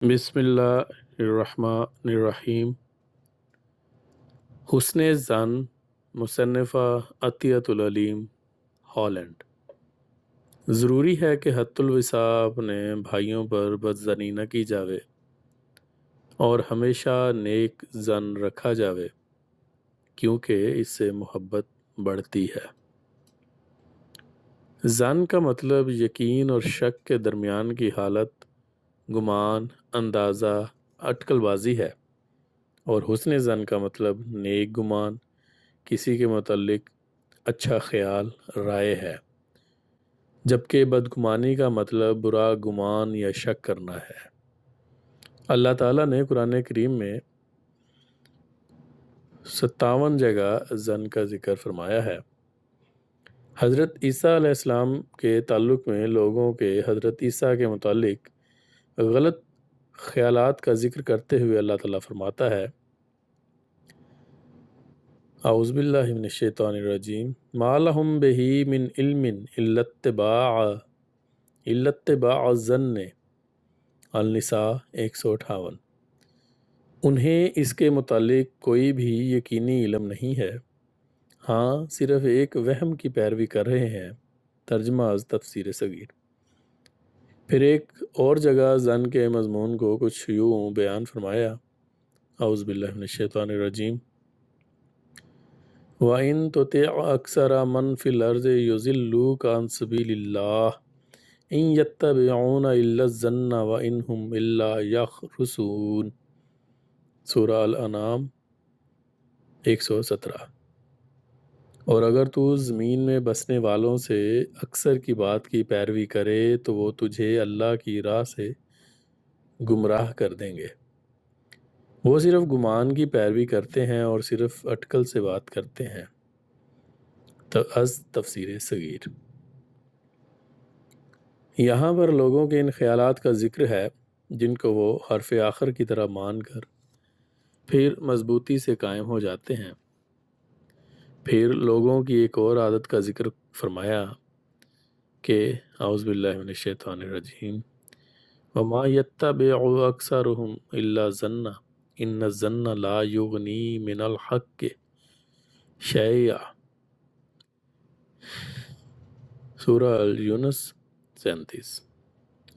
بسم اللہ الرحمن الرحیم۔ حسن زن، مصنفہ عطیۃ العلیم، ہالینڈ۔ ضروری ہے کہ حت الوصا اپنے بھائیوں پر بدظنی نہ کی جاوے اور ہمیشہ نیک زن رکھا جاوے، کیونکہ اس سے محبت بڑھتی ہے۔ زن کا مطلب یقین اور شک کے درمیان کی حالت، گمان، اندازہ، اٹکل بازی ہے، اور حسن زن کا مطلب نیک گمان، کسی کے متعلق اچھا خیال، رائے ہے، جبکہ بدگمانی کا مطلب برا گمان یا شک کرنا ہے۔ اللہ تعالیٰ نے قرآن کریم میں 57 جگہ زن کا ذکر فرمایا ہے۔ حضرت عیسیٰ علیہ السلام کے تعلق میں لوگوں کے حضرت عیسیٰ کے متعلق غلط خیالات کا ذکر کرتے ہوئے اللہ تعالیٰ فرماتا ہے، اعوذ باللہ من الشیطان الرجیم، ما لہم بہ من علم الا اتباع الظن۔ النساء 158۔ انہیں اس کے متعلق کوئی بھی یقینی علم نہیں ہے، ہاں صرف ایک وہم کی پیروی کر رہے ہیں۔ ترجمہ از تفسیر صغیر۔ پھر ایک اور جگہ زن کے مضمون کو کچھ یوں بیان فرمایا، اعوذ باللہ من الشیطان الرجیم، وَإِن تُطِعْ أَكْثَرَ مَنْ فِي الْأَرْضِ يُضِلُّوكَ عَنْ سَبِيلِ اللَّهِ إِن يَتَّبِعُونَ إِلَّا الظَّنَّ وَإِنْ هُمْ إِلَّا يَخْرُصُونَ۔ سورہ الانعام 117۔ اور اگر تو زمین میں بسنے والوں سے اکثر کی بات کی پیروی کرے تو وہ تجھے اللہ کی راہ سے گمراہ کر دیں گے۔ وہ صرف گمان کی پیروی کرتے ہیں اور صرف اٹکل سے بات کرتے ہیں۔ از تفسیر صغیر۔ یہاں پر لوگوں کے ان خیالات کا ذکر ہے جن کو وہ حرف آخر کی طرح مان کر پھر مضبوطی سے قائم ہو جاتے ہیں۔ پھر لوگوں کی ایک اور عادت کا ذکر فرمایا کہ اعوذ باللہ من الشیطان الرجیم، وما يتبع اکثرهم الا الظن ان الظن لا یغنی من الحق شیئا۔ سورہ یونس 37۔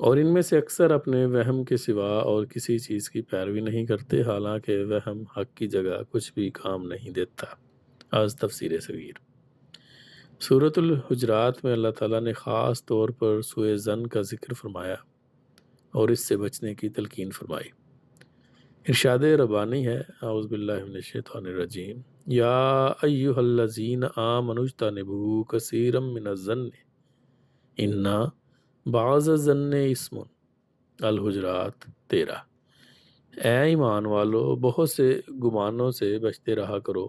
اور ان میں سے اکثر اپنے وہم کے سوا اور کسی چیز کی پیروی نہیں کرتے، حالانکہ وہم حق کی جگہ کچھ بھی کام نہیں دیتا۔ از تفسیر صغیر۔ سورۃ الحجرات میں اللہ تعالیٰ نے خاص طور پر سوء ظن کا ذکر فرمایا اور اس سے بچنے کی تلقین فرمائی۔ ارشاد ربانی ہے، اعوذ باللہ من الشیطان الرجیم، یا ایہا الذین آمنوا اجتنبوا کثیرا من الظن ان بعض الظن اسم۔ الحجرات 13۔ اے ایمان والو، بہت سے گمانوں سے بچتے رہا کرو،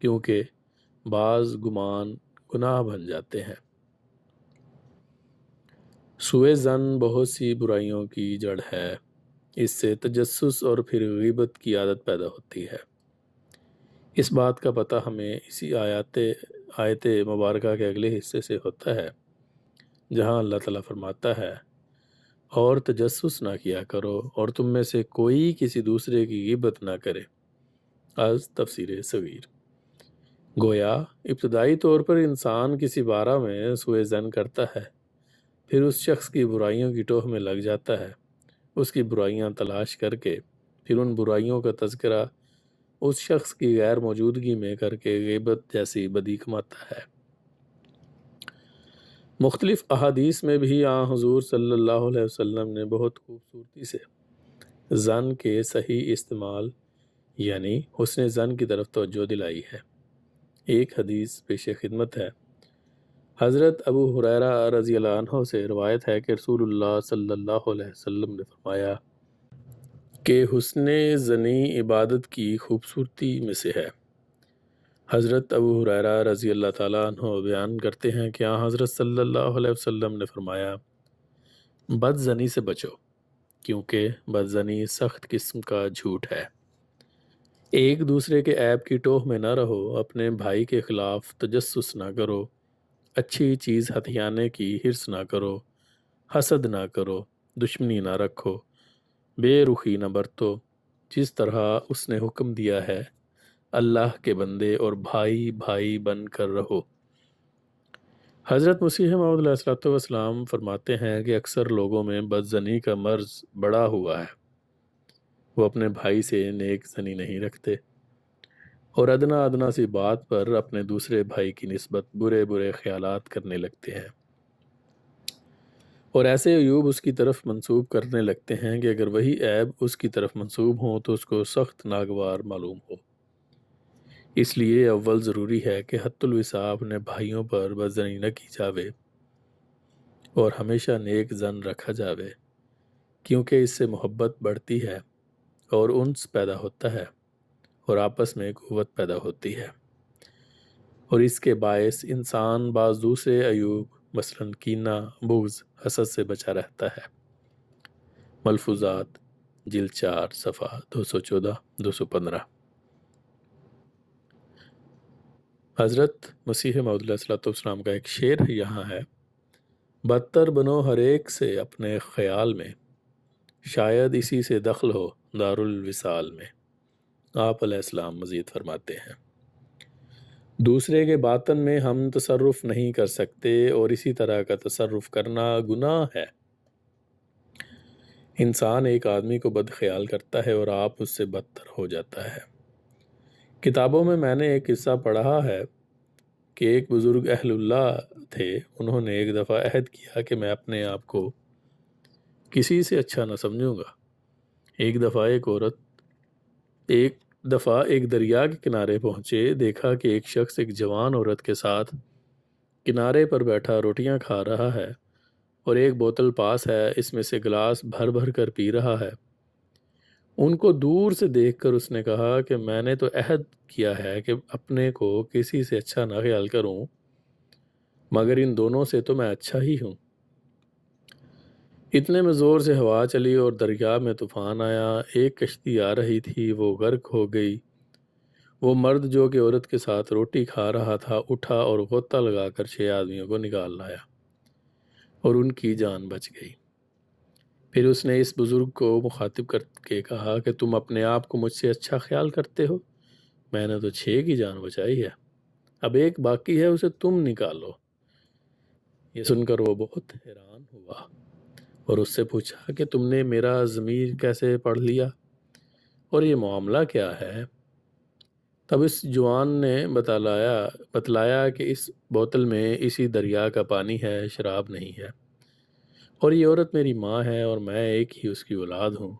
کیونکہ بعض گمان گناہ بن جاتے ہیں۔ سوء ظن بہت سی برائیوں کی جڑ ہے، اس سے تجسس اور پھر غیبت کی عادت پیدا ہوتی ہے۔ اس بات کا پتہ ہمیں اسی آیت مبارکہ کے اگلے حصے سے ہوتا ہے، جہاں اللہ تعالیٰ فرماتا ہے، اور تجسس نہ کیا کرو اور تم میں سے کوئی کسی دوسرے کی غیبت نہ کرے۔ از تفسیر صغیر۔ گویا ابتدائی طور پر انسان کسی بارہ میں سوء ظن کرتا ہے، پھر اس شخص کی برائیوں کی ٹوہ میں لگ جاتا ہے، اس کی برائیاں تلاش کر کے پھر ان برائیوں کا تذکرہ اس شخص کی غیر موجودگی میں کر کے غیبت جیسی بدی کماتا ہے۔ مختلف احادیث میں بھی حضور صلی اللہ علیہ وسلم نے بہت خوبصورتی سے ظن کے صحیح استعمال یعنی حسن ظن کی طرف توجہ دلائی ہے۔ ایک حدیث پیش خدمت ہے۔ حضرت ابو ہریرہ رضی اللہ عنہ سے روایت ہے کہ رسول اللہ صلی اللہ علیہ وسلم نے فرمایا کہ حسن ظنی عبادت کی خوبصورتی میں سے ہے۔ حضرت ابو ہریرہ رضی اللہ تعالیٰ عنہ بیان کرتے ہیں کہ حضرت صلی اللہ علیہ وسلم نے فرمایا، بد ظنی سے بچو، کیونکہ بد ظنی سخت قسم کا جھوٹ ہے۔ ایک دوسرے کے عیب کی ٹوہ میں نہ رہو، اپنے بھائی کے خلاف تجسس نہ کرو، اچھی چیز ہتھیانے کی حرص نہ کرو، حسد نہ کرو، دشمنی نہ رکھو، بے رخی نہ برتو جس طرح اس نے حکم دیا ہے، اللہ کے بندے اور بھائی بھائی بن کر رہو۔ حضرت مسیح موعود علیہ الصلوۃ والسلام فرماتے ہیں کہ اکثر لوگوں میں بدزنی کا مرض بڑا ہوا ہے، وہ اپنے بھائی سے نیک زنی نہیں رکھتے اور ادنا ادنا سی بات پر اپنے دوسرے بھائی کی نسبت برے برے خیالات کرنے لگتے ہیں، اور ایسے عیوب اس کی طرف منسوب کرنے لگتے ہیں کہ اگر وہی عیب اس کی طرف منسوب ہوں تو اس کو سخت ناگوار معلوم ہو۔ اس لیے اول ضروری ہے کہ حت الوسع اپنے بھائیوں پر بدزنی نہ کی جاوے اور ہمیشہ نیک زن رکھا جاوے، کیونکہ اس سے محبت بڑھتی ہے اور انس پیدا ہوتا ہے اور آپس میں قوت پیدا ہوتی ہے، اور اس کے باعث انسان بعض دوسرے عیوب مثلاً کینہ، بغض، حسد سے بچا رہتا ہے۔ ملفوظات جلد 4 صفحہ 214 215۔ حضرت مسیح موعود علیہ الصلوۃ والسلام کا ایک شعر یہاں ہے: بدتر بنو ہر ایک سے اپنے خیال میں، شاید اسی سے دخل ہو دار الوصال میں۔ آپ علیہ السلام مزید فرماتے ہیں، دوسرے کے باطن میں ہم تصرف نہیں کر سکتے اور اسی طرح کا تصرف کرنا گناہ ہے۔ انسان ایک آدمی کو بد خیال کرتا ہے اور آپ اس سے بدتر ہو جاتا ہے۔ کتابوں میں نے ایک قصہ پڑھا ہے کہ ایک بزرگ اہل اللہ تھے، انہوں نے ایک دفعہ عہد کیا کہ میں اپنے آپ کو کسی سے اچھا نہ سمجھوں گا۔ ایک دفعہ ایک دریا کے کنارے پہنچے، دیکھا کہ ایک شخص ایک جوان عورت کے ساتھ کنارے پر بیٹھا روٹیاں کھا رہا ہے اور ایک بوتل پاس ہے، اس میں سے گلاس بھر بھر کر پی رہا ہے۔ ان کو دور سے دیکھ کر اس نے کہا کہ میں نے تو عہد کیا ہے کہ اپنے کو کسی سے اچھا نہ خیال کروں، مگر ان دونوں سے تو میں اچھا ہی ہوں۔ اتنے میں زور سے ہوا چلی اور دریا میں طوفان آیا، ایک کشتی آ رہی تھی، وہ غرق ہو گئی۔ وہ مرد جو کہ عورت کے ساتھ روٹی کھا رہا تھا اٹھا اور غوطہ لگا کر 6 آدمیوں کو نکال لایا اور ان کی جان بچ گئی۔ پھر اس نے اس بزرگ کو مخاطب کر کے کہا کہ تم اپنے آپ کو مجھ سے اچھا خیال کرتے ہو، میں نے تو 6 کی جان بچائی ہے، اب ایک باقی ہے، اسے تم نکالو۔ یہ سن کر وہ بہت حیران ہوا اور اس سے پوچھا کہ تم نے میرا ضمیر کیسے پڑھ لیا اور یہ معاملہ کیا ہے؟ تب اس جوان نے بتلایا کہ اس بوتل میں اسی دریا کا پانی ہے، شراب نہیں ہے، اور یہ عورت میری ماں ہے اور میں ایک ہی اس کی اولاد ہوں۔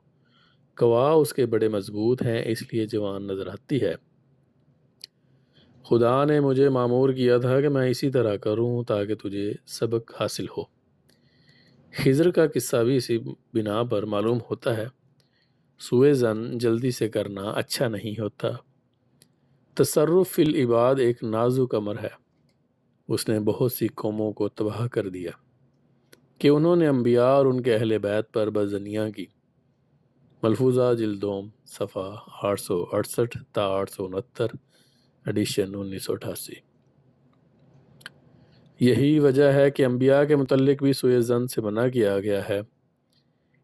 گواہ اس کے بڑے مضبوط ہیں، اس لیے جوان نظر آتی ہے۔ خدا نے مجھے معمور کیا تھا کہ میں اسی طرح کروں تاکہ تجھے سبق حاصل ہو۔ خضر کا قصہ بھی اسی بنا پر معلوم ہوتا ہے۔ سوء ظن جلدی سے کرنا اچھا نہیں ہوتا۔ تصرف فی العباد ایک نازک امر ہے، اس نے بہت سی قوموں کو تباہ کر دیا کہ انہوں نے انبیاء اور ان کے اہل بیت پر بدزنیاں کی۔ ملفوظہ جلد دوم صفحہ 868 تا 869، ایڈیشن 1988۔ یہی وجہ ہے کہ انبیاء کے متعلق بھی سوء ظن سے منع کیا گیا ہے،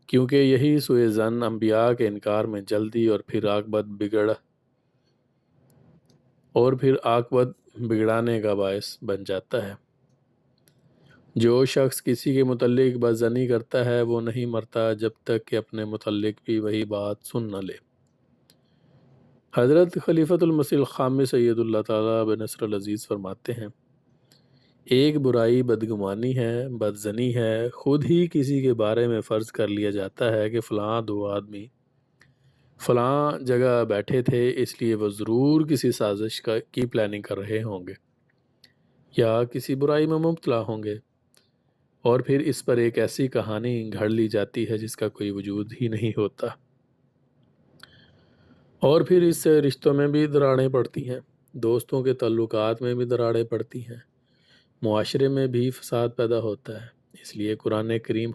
کیونکہ یہی سوء ظن انبیاء کے انکار میں جلدی اور پھر عاقبت بگڑانے کا باعث بن جاتا ہے۔ جو شخص کسی کے متعلق بدظنی کرتا ہے وہ نہیں مرتا جب تک کہ اپنے متعلق بھی وہی بات سن نہ لے۔ حضرت خلیفۃ المسیح الخامس سید اللہ تعالیٰ بن نصر العزیز فرماتے ہیں، ایک برائی بدگمانی ہے، بدظنی ہے، خود ہی کسی کے بارے میں فرض کر لیا جاتا ہے کہ فلاں 2 آدمی فلاں جگہ بیٹھے تھے، اس لیے وہ ضرور کسی سازش کی پلاننگ کر رہے ہوں گے یا کسی برائی میں مبتلا ہوں گے، اور پھر اس پر ایک ایسی کہانی گھڑ لی جاتی ہے جس کا کوئی وجود ہی نہیں ہوتا، اور پھر اس سے رشتوں میں بھی دراڑیں پڑتی ہیں، دوستوں کے تعلقات میں بھی دراڑیں پڑتی ہیں، معاشرے میں بھی فساد پیدا ہوتا ہے۔ اس لیے قرآن کریم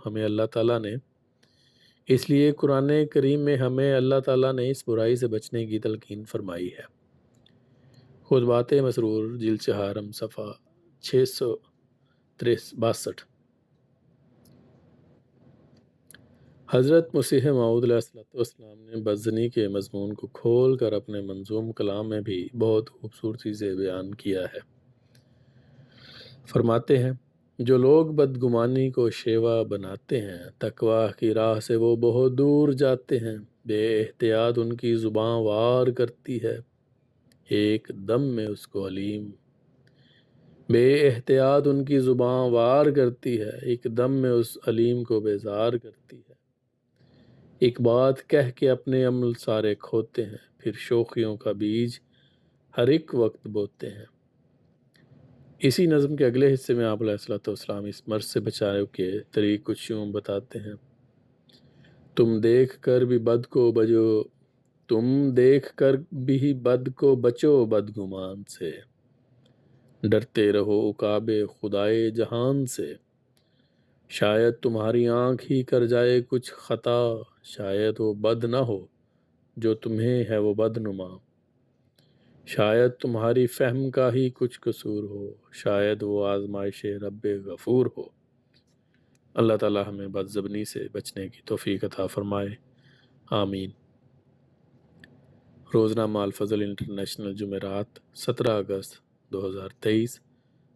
میں ہمیں اللہ تعالیٰ نے اس برائی سے بچنے کی تلقین فرمائی ہے۔ خطبات مسرور جلد 4 صفحہ 662۔ حضرت مسیح موعود علیہ السلام نے بدزنی کے مضمون کو کھول کر اپنے منظوم کلام میں بھی بہت خوبصورتی سے بیان کیا ہے۔ فرماتے ہیں، جو لوگ بدگمانی کو شیوا بناتے ہیں، تقوی کی راہ سے وہ بہت دور جاتے ہیں۔ بے احتیاط ان کی زباں وار کرتی ہے، ایک دم میں اس کو علیم۔ بے احتیاط ان کی زباں وار کرتی ہے، ایک دم میں اس علیم کو بیزار کرتی ہے۔ ایک بات کہہ کے اپنے عمل سارے کھوتے ہیں، پھر شوخیوں کا بیج ہر ایک وقت بوتے ہیں۔ اسی نظم کے اگلے حصے میں آپ علیہ السلام اس مرض سے بچاؤ کے طریق کچھ یوں بتاتے ہیں۔ تم دیکھ کر بھی بد کو بچو بدگمان سے، ڈرتے رہو عقاب خدائے جہان سے۔ شاید تمہاری آنکھ ہی کر جائے کچھ خطا، شاید وہ بد نہ ہو جو تمہیں ہے وہ بدنما۔ شاید تمہاری فہم کا ہی کچھ قصور ہو، شاید وہ آزمائش رب غفور ہو۔ اللہ تعالی ہمیں بد زبانی سے بچنے کی توفیق عطا فرمائے، آمین۔ روزنامہ الفضل انٹرنیشنل، جمعرات 17 اگست 2023،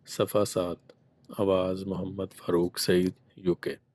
صفحہ 7، آواز محمد فاروق سعید، UK۔